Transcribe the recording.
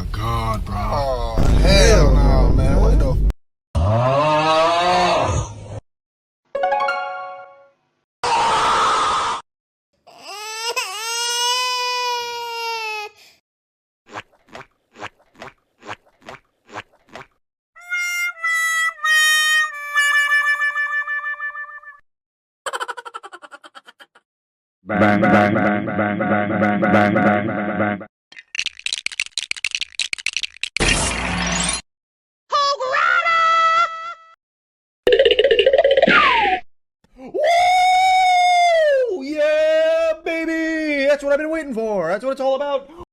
my god, bro. Oh, hell no, man. What the Bang, bang, bang, bang, bang, bang, bang, bang, bang, bang. Woo! Yeah, baby! That's what I've been waiting for. That's what it's all about.